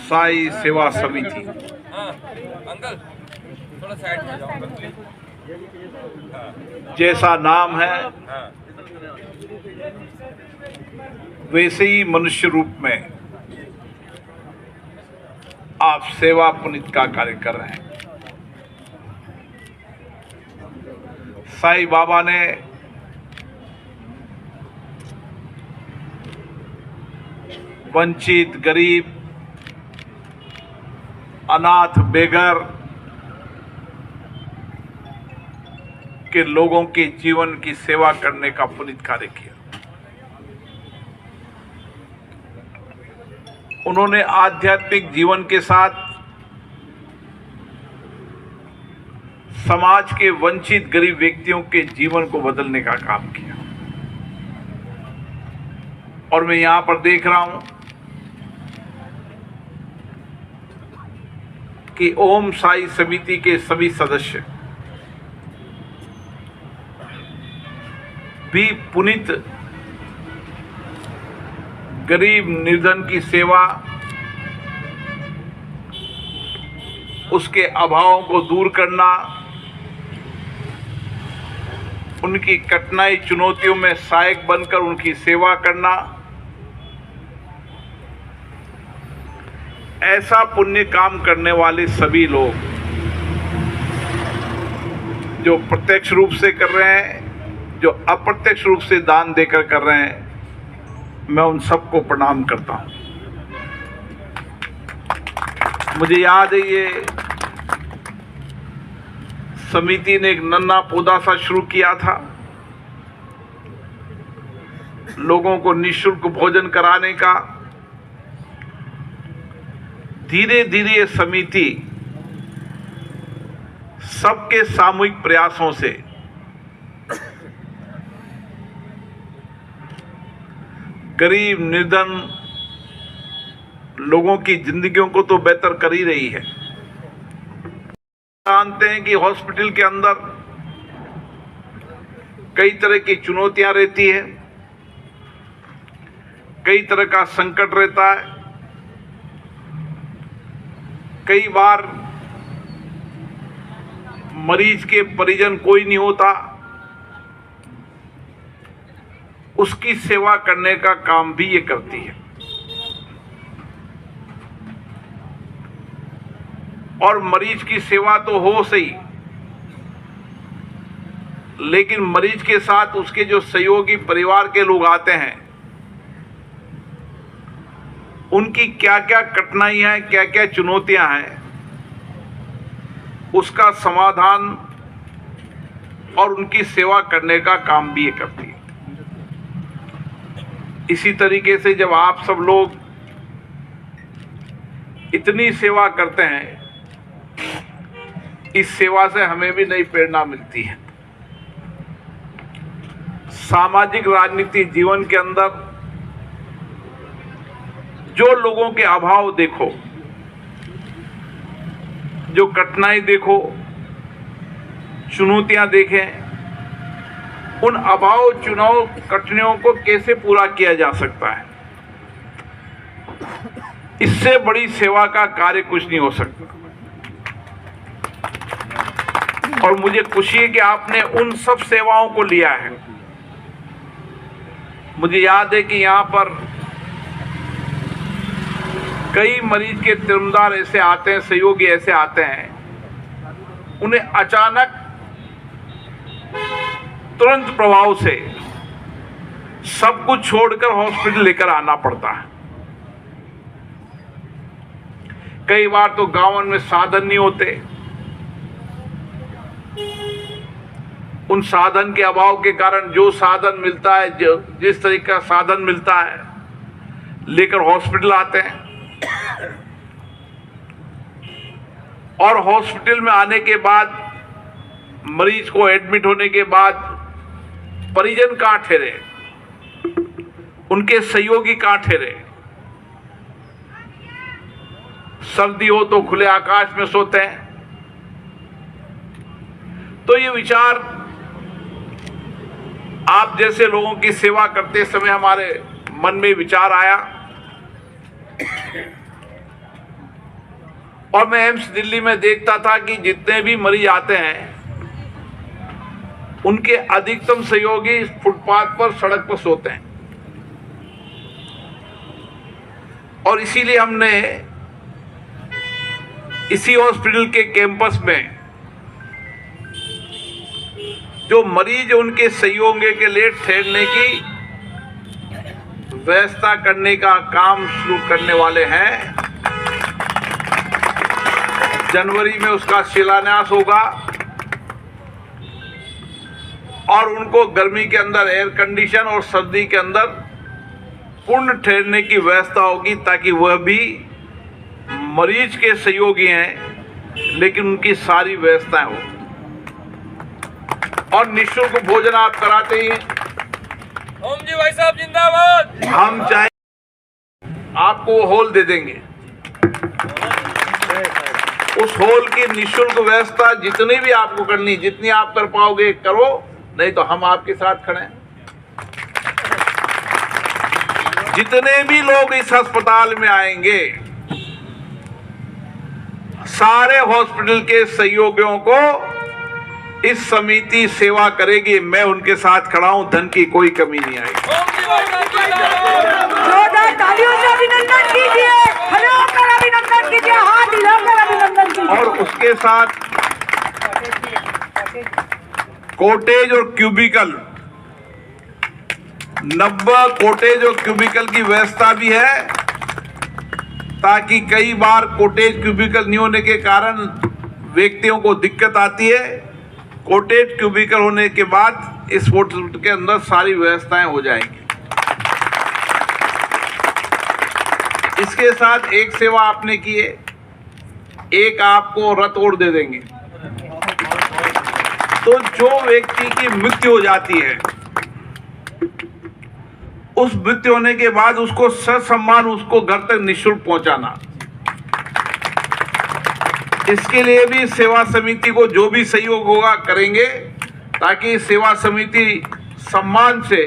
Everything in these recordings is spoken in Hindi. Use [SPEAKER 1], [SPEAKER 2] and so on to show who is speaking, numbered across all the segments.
[SPEAKER 1] साई सेवा समिति
[SPEAKER 2] अंकल थोड़ा साइड में जाओ प्लीज।
[SPEAKER 1] जैसा नाम है वैसे ही मनुष्य रूप में आप सेवा पुनीत का कार्य कर रहे हैं। साईं बाबा ने वंचित, गरीब, अनाथ, बेघर के लोगों के जीवन की सेवा करने का पुनीत कार्य किया। उन्होंने आध्यात्मिक जीवन के साथ समाज के वंचित गरीब व्यक्तियों के जीवन को बदलने का काम किया। और मैं यहां पर देख रहा हूं कि ओम साई समिति के सभी सदस्य भी पुनीत गरीब निर्धन की सेवा, उसके अभावों को दूर करना, उनकी कठिनाई चुनौतियों में सहायक बनकर उनकी सेवा करना, ऐसा पुण्य काम करने वाले सभी लोग जो प्रत्यक्ष रूप से कर रहे हैं, जो अप्रत्यक्ष रूप से दान देकर कर रहे हैं, मैं उन सबको प्रणाम करता हूं। मुझे याद है ये समिति ने एक नन्हा पौधा सा शुरू किया था, लोगों को निःशुल्क भोजन कराने का। धीरे धीरे ये समिति सबके सामूहिक प्रयासों से गरीब निर्धन लोगों की जिंदगियों को तो बेहतर कर ही रही है। जानते हैं कि हॉस्पिटल के अंदर कई तरह की चुनौतियां रहती है, कई तरह का संकट रहता है। कई बार मरीज के परिजन कोई नहीं होता, उसकी सेवा करने का काम भी ये करती है। और मरीज की सेवा तो हो सही, लेकिन मरीज के साथ उसके जो सहयोगी परिवार के लोग आते हैं, उनकी क्या क्या कठिनाइयां हैं, क्या क्या चुनौतियां हैं, उसका समाधान और उनकी सेवा करने का काम भी ये करती है। इसी तरीके से जब आप सब लोग इतनी सेवा करते हैं, इस सेवा से हमें भी नई प्रेरणा मिलती है। सामाजिक राजनीतिक जीवन के अंदर जो लोगों के अभाव देखो, जो कठिनाई देखो, चुनौतियां देखें, उन अभाव चुनाव कठिनाइयों को कैसे पूरा किया जा सकता है, इससे बड़ी सेवा का कार्य कुछ नहीं हो सकता। और मुझे खुशी है कि आपने उन सब सेवाओं को लिया है। मुझे याद है कि यहाँ पर कई मरीज के तिरमदार ऐसे आते हैं, सहयोगी ऐसे आते हैं, उन्हें अचानक तुरंत प्रभाव से सब कुछ छोड़कर हॉस्पिटल लेकर आना पड़ता है। कई बार तो गांव में साधन नहीं होते, उन साधन के अभाव के कारण जो साधन मिलता है, जिस तरीके का साधन मिलता है, लेकर हॉस्पिटल आते हैं। और हॉस्पिटल में आने के बाद, मरीज को एडमिट होने के बाद, परिजन कहां ठहरे, उनके सहयोगी कहां ठहरे। सर्दी हो तो खुले आकाश में सोते हैं। तो ये विचार आप जैसे लोगों की सेवा करते समय हमारे मन में विचार आया। और मैं एम्स दिल्ली में देखता था कि जितने भी मरीज आते हैं उनके अधिकतम सहयोगी फुटपाथ पर, सड़क पर सोते हैं। और इसीलिए हमने इसी हॉस्पिटल के कैंपस में जो मरीज उनके सहयोगी के लिए ठहरने की व्यवस्था करने का काम शुरू करने वाले हैं। जनवरी में उसका शिलान्यास होगा और उनको गर्मी के अंदर एयर कंडीशन और सर्दी के अंदर पूर्ण ठहरने की व्यवस्था होगी, ताकि वह भी मरीज के सहयोगी हैं लेकिन उनकी सारी व्यवस्थाएं हो। और निःशुल्क भोजन आप कराते ही हैं।
[SPEAKER 2] ओम जी भाई साहब जिंदाबाद।
[SPEAKER 1] हम चाहे आपको वो हॉल दे देंगे, उस हॉल की निःशुल्क व्यवस्था जितनी भी आपको करनी, जितनी आप कर पाओगे करो, नहीं तो हम आपके साथ खड़े हैं। जितने भी लोग इस अस्पताल में आएंगे, सारे हॉस्पिटल के सहयोगियों को इस समिति सेवा करेगी। मैं उनके साथ खड़ा हूं, धन की कोई कमी नहीं आएगी।
[SPEAKER 2] ओम जी भाई साहब जिंदाबाद।
[SPEAKER 3] जोरदार तालियों से अभिनंदन कीजिए, हिलाकर अभिनंदन कीजिए, हाथ हिलाकर अभिनंदन कीजिए।
[SPEAKER 1] और उसके साथ कॉटेज और क्यूबिकल, 90 कॉटेज और क्यूबिकल की व्यवस्था भी है, ताकि कई बार कॉटेज क्यूबिकल नहीं होने के कारण व्यक्तियों को दिक्कत आती है। कॉटेज क्यूबिकल होने के बाद इस हॉस्पिटल के अंदर सारी व्यवस्थाएं हो जाएंगी। इसके साथ एक सेवा आपने की है, एक आपको रथ और दे देंगे। तो जो व्यक्ति की मृत्यु हो जाती है, उस मृत्यु होने के बाद उसको ससम्मान उसको घर तक निःशुल्क पहुंचाना, इसके लिए भी सेवा समिति को जो भी सहयोग होगा करेंगे, ताकि सेवा समिति सम्मान से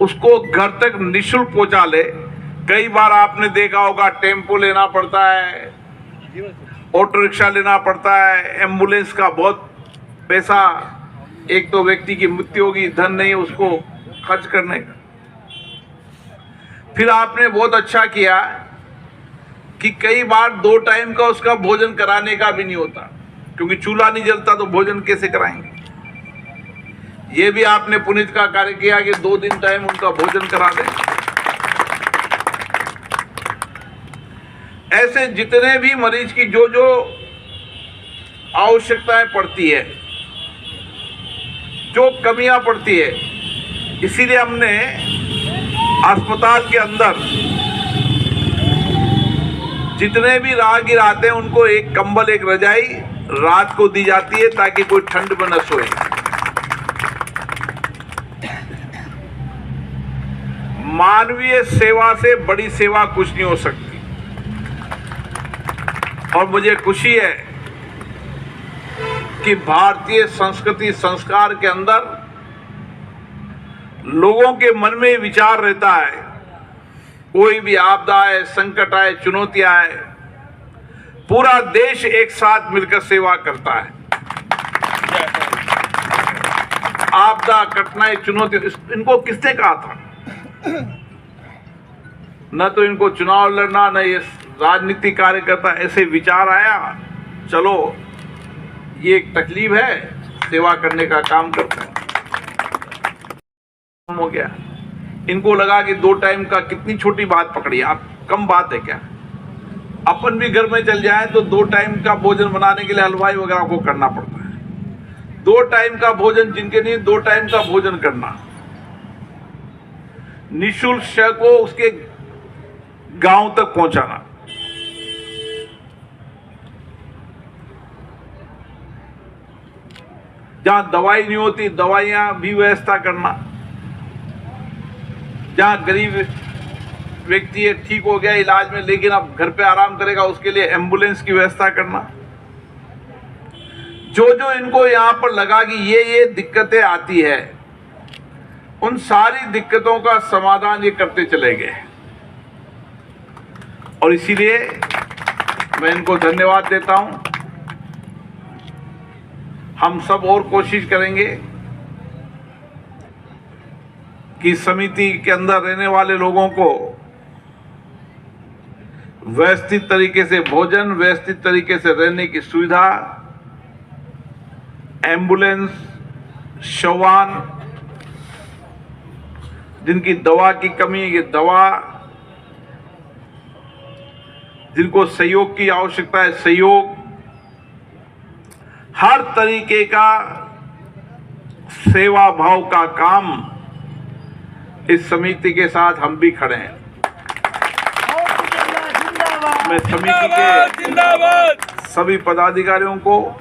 [SPEAKER 1] उसको घर तक निःशुल्क पहुंचा ले। कई बार आपने देखा होगा टेम्पो लेना पड़ता है, ऑटो रिक्शा लेना पड़ता है, एम्बुलेंस का बहुत पैसा, एक तो व्यक्ति की मृत्यु होगी, धन नहीं उसको खर्च करने का। फिर आपने बहुत अच्छा किया कि कई बार 2 टाइम का उसका भोजन कराने का भी नहीं होता, क्योंकि चूल्हा नहीं जलता तो भोजन कैसे कराएंगे। ये भी आपने पुनीत का कार्य किया कि 2 दिन टाइम उनका भोजन करा दें। ऐसे जितने भी मरीज की जो जो आवश्यकताएं पड़ती है, जो कमियां पड़ती है, इसीलिए हमने अस्पताल के अंदर जितने भी राहगीर आते हैं उनको एक कंबल, एक रजाई रात को दी जाती है, ताकि कोई ठंड में न सोए। मानवीय सेवा से बड़ी सेवा कुछ नहीं हो सकती। और मुझे खुशी है कि भारतीय संस्कृति संस्कार के अंदर लोगों के मन में विचार रहता है, कोई भी आपदा आए, संकट आए, चुनौतियां आए, पूरा देश एक साथ मिलकर सेवा करता है। आपदा, कठिनाई, चुनौती, इनको किसने कहा था? न तो इनको चुनाव लड़ना, न ये राजनीतिक कार्यकर्ता, ऐसे विचार आया, चलो ये एक तकलीफ है, सेवा करने का काम करते हैं। हो गया, इनको लगा कि 2 टाइम का कितनी छोटी बात पकड़ी, आप कम बात है क्या? अपन भी घर में चल जाए तो 2 टाइम का भोजन बनाने के लिए हलवाई वगैरह को करना पड़ता है। 2 टाइम का भोजन जिनके नहीं, 2 टाइम का भोजन करना, निःशुल्क शय को उसके गांव तक पहुंचाना। जहां दवाई नहीं होती, दवाइयां भी व्यवस्था करना। जहां गरीब व्यक्ति है, ठीक हो गया इलाज में, लेकिन अब घर पे आराम करेगा, उसके लिए एम्बुलेंस की व्यवस्था करना। जो जो इनको यहां पर लगा कि ये दिक्कतें आती है, उन सारी दिक्कतों का समाधान ये करते चले गए। और इसीलिए मैं इनको धन्यवाद देता हूं। हम सब और कोशिश करेंगे कि समिति के अंदर रहने वाले लोगों को व्यवस्थित तरीके से भोजन, व्यवस्थित तरीके से रहने की सुविधा, एम्बुलेंस, शववाहन, जिनकी दवा की कमी है ये दवा, जिनको सहयोग की आवश्यकता है सहयोग, हर तरीके का सेवा भाव का काम इस समिति के साथ हम भी खड़े हैं। मैं समिति के
[SPEAKER 2] जिंदाबाद।
[SPEAKER 1] सभी पदाधिकारियों को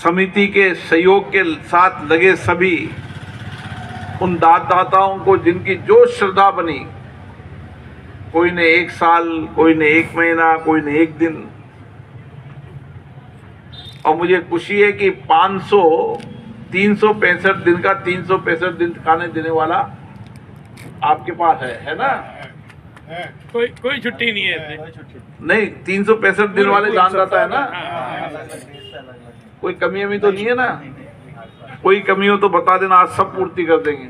[SPEAKER 1] समिति के सहयोग के साथ लगे सभी उन दाताओं को जिनकी जो श्रद्धा बनी, कोई ने 1 साल, कोई ने 1 महीना, कोई ने 1 दिन, और मुझे खुशी है कि 365 दिन का 365 दिन खाने देने वाला आपके पास है ना?
[SPEAKER 2] कोई छुट्टी नहीं है इसमें।
[SPEAKER 1] नहीं, 365 दिन वाले दानदाता है ना? कोई कमी तो नहीं है ना? कोई कमी हो तो बता देना, आज सब पूर्ति कर देंगे।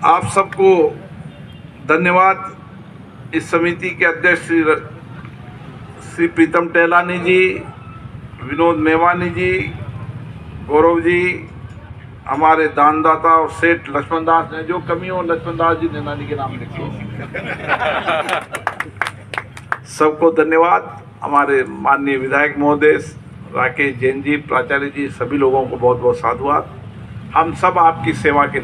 [SPEAKER 1] आप सबको धन्यवाद। इस समिति के अध्यक्ष श्री प्रीतम टहलानी जी, विनोद मेवानी जी, गौरव जी, हमारे दानदाता और सेठ लक्ष्मण दास ने, जो कमी हो लक्ष्मण दास जी नैनानी के नाम लिखी। सबको धन्यवाद। हमारे माननीय विधायक महोदय राकेश जैन जी, प्राचार्य जी, सभी लोगों को बहुत बहुत साधुवाद। हम सब आपकी सेवा के